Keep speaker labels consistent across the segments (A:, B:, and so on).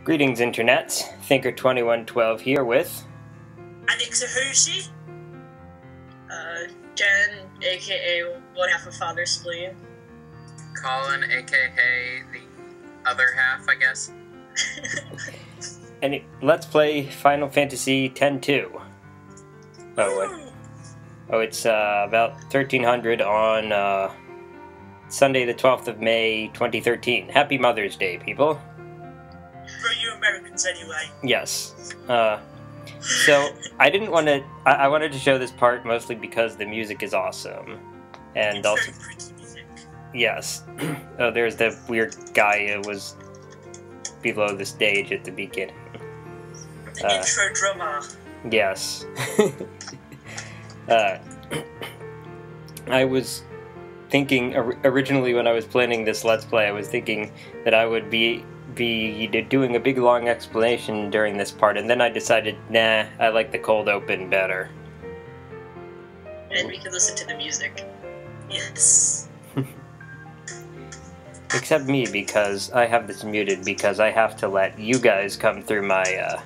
A: Greetings, Internet. Thinker2112 here with...
B: AnniexoHoshi. Jen, aka one half of Father Spleen.
C: Colin, aka the other half, I guess.
A: And let's play Final Fantasy X-2. It's about 1300 on Sunday the 12th of May 2013. Happy Mother's Day, people.
B: For you Americans, anyway.
A: Yes. So, I didn't want to... I wanted to show this part mostly because the music is awesome. And
B: It's
A: also...
B: very pretty music.
A: Yes. Oh, there's the weird guy who was below the stage at the beginning.
B: The intro drummer.
A: Yes. I was thinking, originally when I was planning this Let's Play, I was thinking that I would be doing a big long explanation during this part, and then I decided, nah, I like the cold open better.
B: And we can listen to the music. Yes.
A: Except me, because I have this muted, because I have to let you guys come through my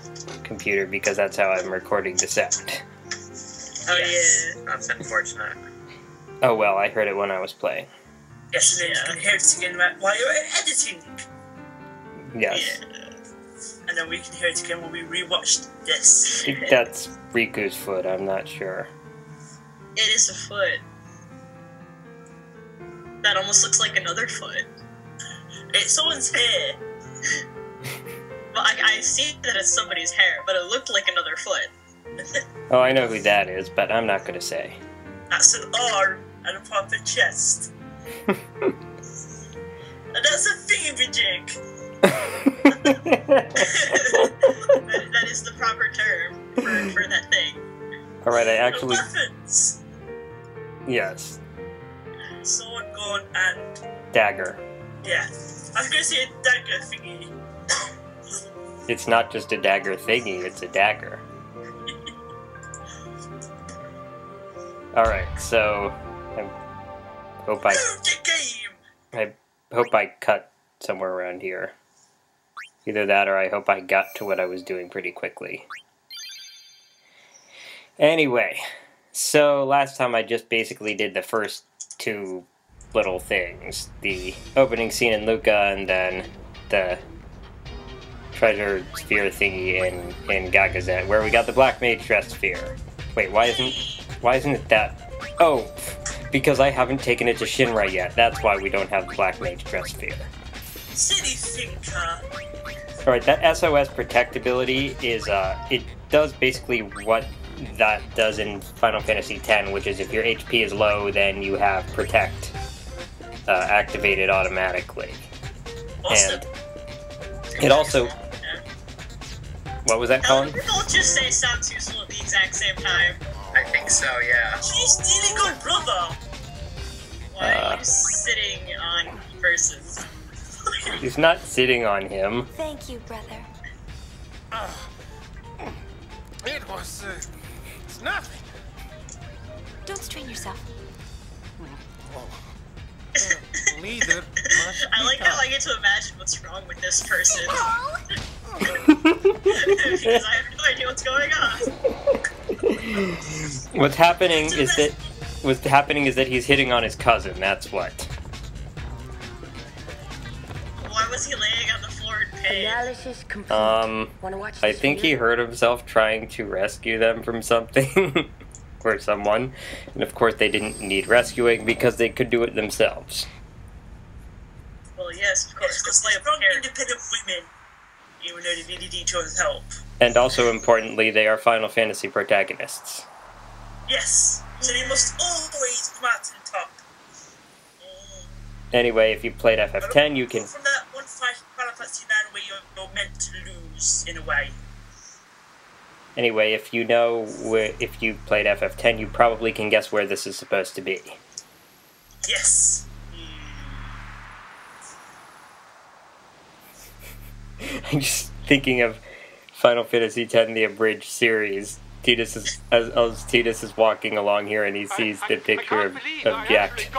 A: computer, because that's how I'm recording the sound.
B: Oh
C: Yes.
B: yeah.
C: That's unfortunate.
A: Oh well, I heard it when I was playing.
B: Yes, and then you can hear it again while you're editing.
A: Yes.
B: Yeah. And then we can hear it again when we rewatch this.
A: I think that's Riku's foot, I'm not sure.
B: It is a foot. That almost looks like another foot. It's someone's hair. Well, I see that it's somebody's hair, but it looked like another foot.
A: Oh, I know who that is, but I'm not gonna say.
B: That's an arm and a proper chest. And that's a thingamajig. that is the proper term for that thing.
A: Alright, I actually...
B: Weapons!
A: Yes.
B: Sword, gun, and...
A: Dagger.
B: yeah. I was gonna say a dagger thingy.
A: It's not just a dagger thingy, it's a dagger. Alright, so... I hope
B: Move the game!
A: I hope I cut somewhere around here. Either that or I hope I got to what I was doing pretty quickly. Anyway, so last time I just basically did the first two little things. The opening scene in Luca and then the treasure sphere thingy in Gagazet, where we got the Black Mage Dressphere. Wait, why isn't it that? Oh, because I haven't taken it to Shinra yet. That's why we don't have the Black Mage Dressphere.
B: City thinker.
A: Alright, that SOS protect ability is, it does basically what that does in Final Fantasy X, which is if your HP is low, then you have protect activated automatically.
B: Awesome.
A: And it also... What was that, Colin?
B: Don't just say sounds useful at the exact same time.
C: I think so, yeah.
B: She's stealing our brother! Why are you sitting on person?
A: He's not sitting on him.
D: Thank you, brother.
E: It was, it's nothing.
D: Don't strain yourself.
E: Neither must
B: I like
E: be
B: how I get to imagine what's wrong with this person.
D: Oh!
B: Because I have no idea what's going on.
A: What's happening is that he's hitting on his cousin, that's what.
B: Why was he laying on the floor in pain?
D: Analysis complete. Wanna watch
A: I
D: this
A: think he
D: video?
A: hurt himself trying to rescue them from something. Or someone. And of course they didn't need rescuing because they could do it themselves.
B: Well, yes, of course. Because they're strong, independent women. Even though they needed each other's help.
A: And also importantly, they are Final Fantasy protagonists.
B: Yes. So they must always come out to the top.
A: Anyway, if you played FF10, you can...
B: From that one fight in Final Fantasy 9 where you're meant to lose, in a way.
A: Anyway, if you know, if you played FF10, you probably can guess where this is supposed to be.
B: Yes.
A: I'm just thinking of Final Fantasy X, the abridged series. Tidus is walking along here and he sees the picture of Jack.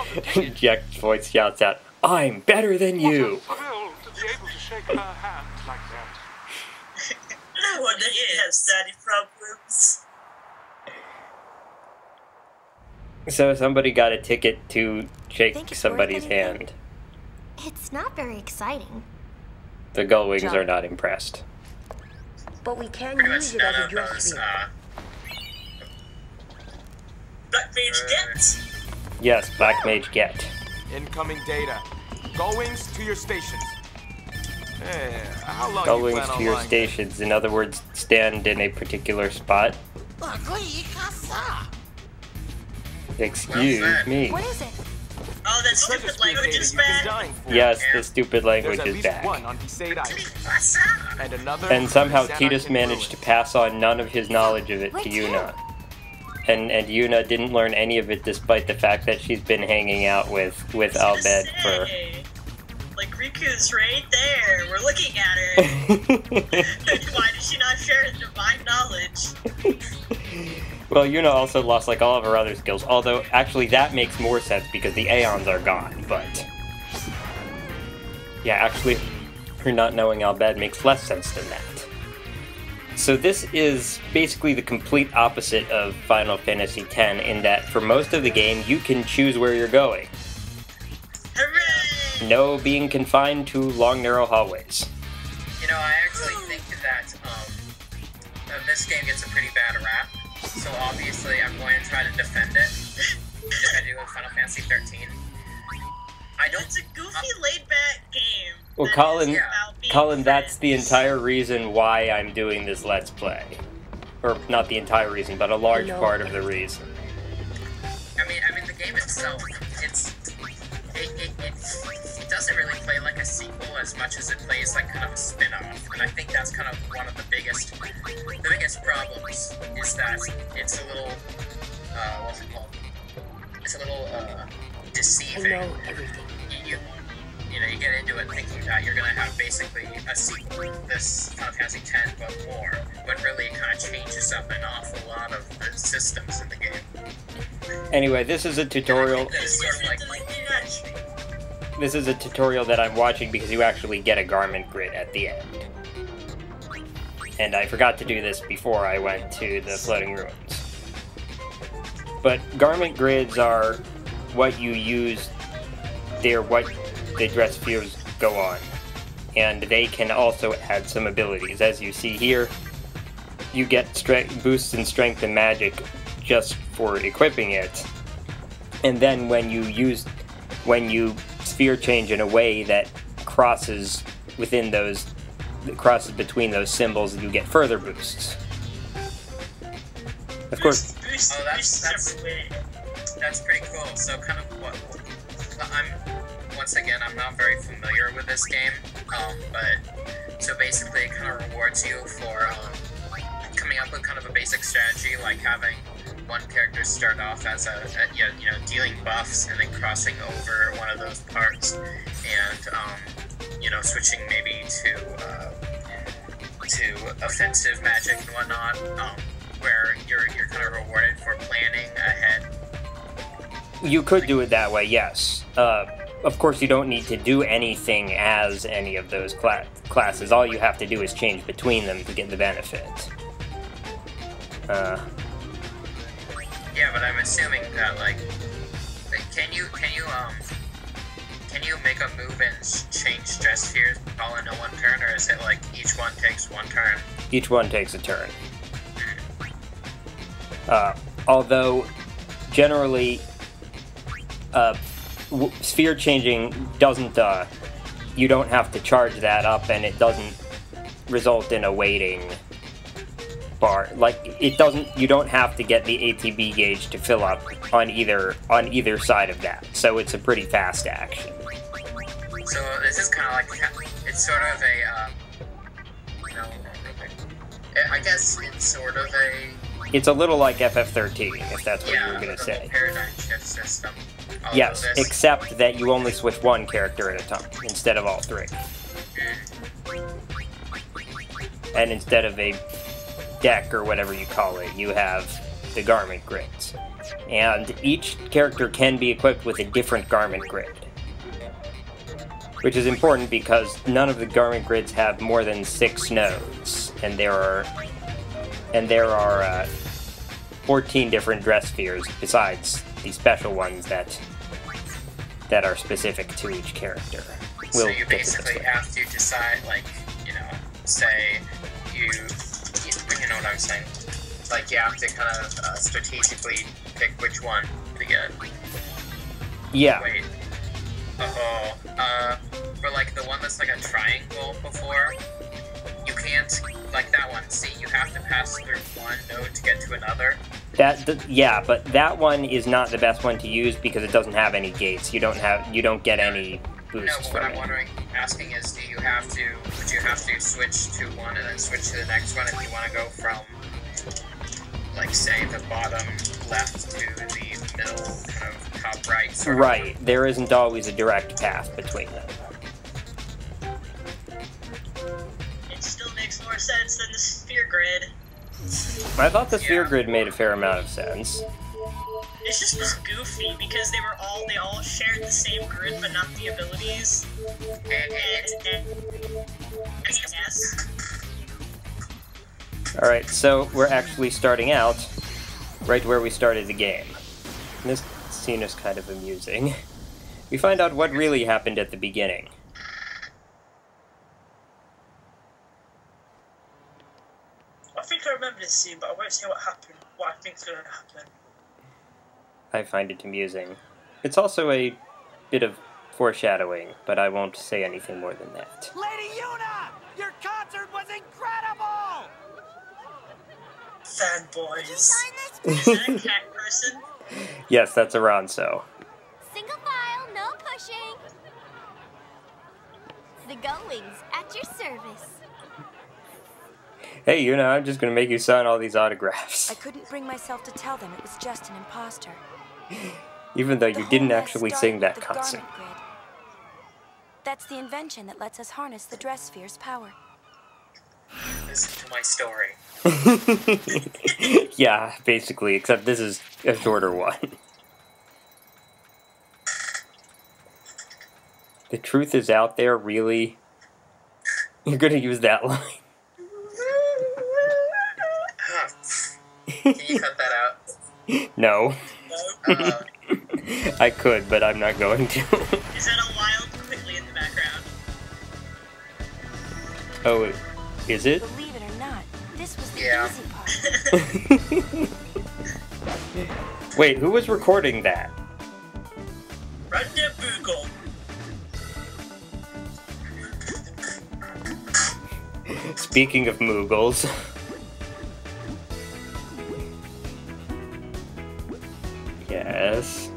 A: Jack's voice shouts out, "I'm better than you!"
E: Thrilled to be able to shake her hand like that.
B: No one has daddy problems.
A: So somebody got a ticket to shake
D: Think it's
A: somebody's
D: worth anything?
A: hand.
D: It's not very exciting.
A: The Gullwings
F: Job.
A: are not impressed.
F: But we can
C: Pretty
F: use
C: much
F: it as
C: none
F: a
C: of
F: dress
C: those,
F: sphere.
B: Black Mage gets.
A: Yes, Black Mage get.
E: Incoming data. Gullwings to your stations. How long you plan
A: Gullwings
E: on
A: to your
E: lying?
A: stations. In other words, stand in a particular spot. Excuse me.
D: What is it?
B: Oh, that stupid
E: Dresspheres
B: language
E: data
B: is
E: you've been
B: bad.
E: dying for.
A: Yes, the stupid language
E: There's at
A: is
E: least
A: back.
E: one on Besaid Island.
B: What's up?
E: And another
A: And somehow
E: on these
A: Titus
E: Anarchan
A: managed to
E: ruins.
A: pass on none of his knowledge of it to
D: What's
A: Yuna. And Yuna didn't learn any of it despite the fact that she's been hanging out with Albed for...
B: Say, like, Riku's right there. We're looking at her. Why did she not share divine knowledge?
A: Well, Yuna also lost like all of her other skills, although actually that makes more sense because the Aeons are gone, but... Yeah, actually, her not knowing Albed makes less sense than that. So this is basically the complete opposite of Final Fantasy X in that for most of the game you can choose where you're going.
B: Hooray!
A: No being confined to long narrow hallways.
C: You know, I actually think that this game gets a pretty bad rap. So obviously, I'm going to try to defend it. Depending on Final Fantasy 13.
B: It's a goofy, laid-back game.
A: Well,
B: that
A: Colin,
B: is about being
A: Colin, that's the
B: friends.
A: entire reason why I'm doing this Let's Play. Or not the entire reason, but a large part of the reason.
C: I mean, the game itself, it doesn't really play like a sequel as much as it plays like kind of a spin-off, and I think that's kind of one of the biggest problems is that it's a little, what's it called? It's a little
F: I
C: deceiving.
F: know everything.
C: You know, you get into it thinking that you're gonna have basically a sequel, this Final Fantasy X, but more, when really it kind of changes up an awful lot of the systems in the game.
A: Anyway, this is a tutorial.
C: It's sort of like
A: This is a tutorial that I'm watching because you actually get a garment grid at the end. And I forgot to do this before I went to the Floating Ruins. But garment grids are what you use, they're what the Dresspheres go on. And they can also add some abilities. As you see here, you get boosts in strength and magic just for equipping it. And then when you sphere change in a way that crosses between those symbols, you get further boosts. Of course,
C: that's pretty cool. So kind of I'm not very familiar with this game, but so basically it kind of rewards you for coming up with kind of a basic strategy, like having one character start off as dealing buffs and then crossing over one of those parts, and switching maybe to offensive magic and whatnot, where you're kind of rewarded for planning ahead.
A: you could do it that way, yes. Of course, you don't need to do anything as any of those classes. All you have to do is change between them to get the benefit.
C: Yeah, but I'm assuming that can you make a move and change Dresspheres all in one turn, or is it like each one takes one turn?
A: Each one takes a turn. Although, generally, sphere changing doesn't, you don't have to charge that up, and it doesn't result in a waiting bar. Like, you don't have to get the ATB gauge to fill up on either side of that, so it's a pretty fast action.
C: So this is kind of like, it's sort of a, I guess it's sort of a...
A: It's a little like FF13, if that's what you were going to say.
C: Paradigm shift system.
A: Yes, except that you only switch one character at a time, instead of all three. And instead of a deck, or whatever you call it, you have the garment grids. And each character can be equipped with a different garment grid. Which is important because none of the garment grids have more than 6 nodes. and there are 14 different Dresspheres besides the special ones that are specific to each character.
C: So you basically have to decide, like, you know, say you know what I'm saying? Like, you have to kind of strategically pick which one to get.
A: Yeah.
C: Wait. For like the one that's like a triangle before, you can't, like that one, see, you have to pass through one node to get to another.
A: Yeah, but that one is not the best one to use because it doesn't have any gates. You don't get any boosts
C: No, but
A: from
C: what I'm asking is, would you have to switch to one and then switch to the next one if you want to go from, like, say, the bottom left to the middle, kind of top right? Sort of?
A: Right, there isn't always a direct path between them.
B: It still makes more sense than the sphere grid.
A: I thought the sphere grid made a fair amount of sense.
B: It's just was goofy because they all shared the same grid but not the abilities. And yes.
A: Alright, so we're actually starting out right where we started the game. And this scene is kind of amusing. We find out what really happened at the beginning.
B: I think I remember this scene, but I won't say what happened, what I think's going to happen.
A: I find it amusing. It's also a bit of foreshadowing, but I won't say anything more than that.
G: Lady Yuna! Your concert was incredible!
B: Fanboys. Is that a cat person?
A: Yes, that's Aranso.
D: Single file, no pushing. The Gullwings at your service.
A: Hey, Yuna, I'm just gonna make you sign all these autographs.
F: I couldn't bring myself to tell them it was just an imposter.
A: Even though
F: The
A: you
F: whole
A: didn't
F: mess
A: actually
F: started
A: sing
F: with
A: that
F: the
A: concert.
F: garment grid. That's the invention that lets us harness the Dresspheres' power.
C: Listen to my story.
A: Yeah, basically, except this is a shorter one. The truth is out there, really? You're gonna use that line?
C: Can you cut that out?
A: No.
C: Uh,
A: I could, but I'm not going to.
B: Is that a wild quickly in the background?
A: Oh, is it?
F: Believe it or not, this was the
C: Yeah.
F: easy part.
A: Wait, who was recording that?
B: Randa Boogle.
A: Speaking of Moogles. Yes.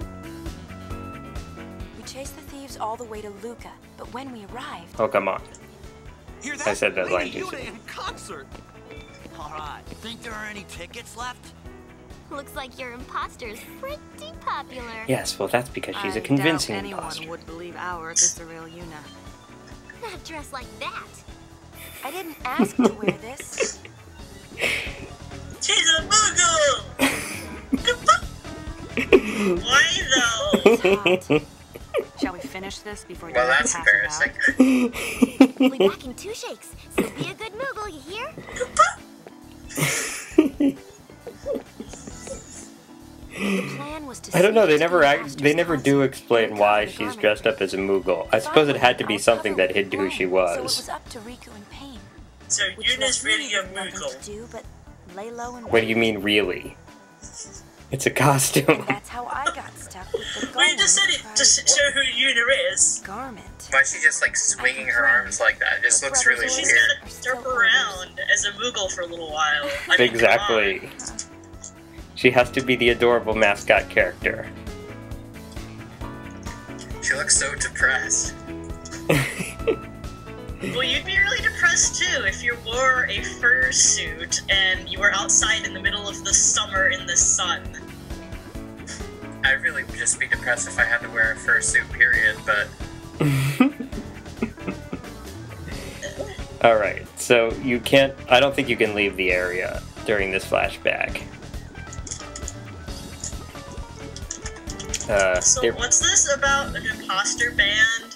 F: We chased the thieves all the way to Luca, but when we arrived,
A: Oh, come on.
G: Hear
A: I said that line
G: Lady
A: too
G: Yuna
A: soon.
G: in concert! Alright, think there are any tickets left?
D: Looks like your imposter's pretty popular.
A: Yes, well, that's because she's a
H: I
A: convincing
H: doubt anyone
A: imposter.
H: would believe ours is the real Yuna.
D: Not dressed like that.
F: I didn't ask to wear this.
B: She's a Boogle! Why though?
H: It's hot. Shall we finish this before
C: well,
H: Yuna
C: that's
H: passes out?
C: embarrassing.
D: We'll be back in 2 shakes, so be a good Moogle, you hear?
F: The plan was to
A: I don't know, they
F: sneak
A: never
F: to the
A: they
F: imposter's
A: never do
F: concert
A: explain
F: and
A: why
F: cover the
A: she's
F: garment
A: dressed
F: grid.
A: up as a Moogle. I suppose it had to be something that hid who she
F: So it
A: was.
F: was up to Riku and Pain.
B: So
F: Which
B: Yuna's
F: left me
B: really a
F: with nothing to
B: Moogle.
F: do but lay low and
A: What do you
F: wait.
A: mean, really? It's a costume.
F: And that's how I got stuck with the
B: Well, you just said it to show who Yuna is.
F: garment.
C: Why is she just like swinging her arms like that? It just looks really
B: She's
C: weird.
B: gotta derp around as a Moogle for a little while. I mean,
A: Exactly.
B: come on.
A: She has to be the adorable mascot character.
C: She looks so depressed.
B: Well, you'd be really depressed too if you wore a fursuit and you were outside in the middle of the summer in the sun.
C: I'd really just be depressed if I had to wear a fursuit, period, but
A: Alright, so you can't... I don't think you can leave the area during this flashback.
B: So
A: there-
B: what's this about an imposter band